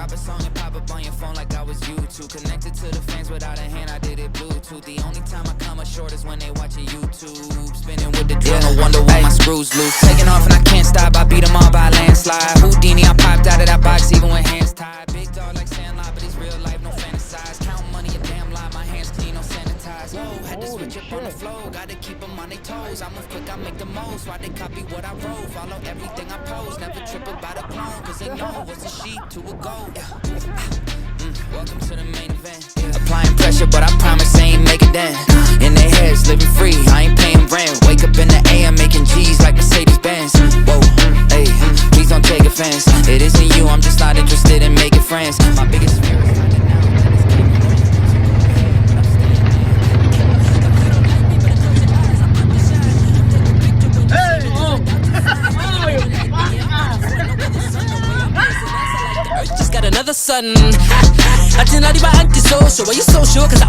Drop a song and pop up on your phone like I was YouTube. Connected to the fans without a hand, I did it Bluetooth. The only time I come up short is when they watching YouTube. Spinning with the drill, no wonder why my screws loose. Taking off and I can't stop, I beat them all by a landslide. Houdini, I popped out of that box even with hands tied. Big dog like Sandlot, but he's real life, no fantasize. Count money, a damn lie, my hands clean, no sanitize. Whoa, had to switch up on the flow, gotta keep them on their toes. I move quick, I make the most, why they copy what I wrote. Follow everything I post, never trip about a clone. Cause they know what's a sheep to a goat. Welcome to the main event. Applying pressure, but I promise I ain't making that. In their heads, living free, I ain't paying rent. Wake up in the AM, making G's like Mercedes-Benz. Whoa, hey, please don't take offense. It isn't you, I'm just not interested in making friends. My biggest fear is finding out that it's getting Just got another sudden. Atin na di ba antisocial? Why you so sure? Cause I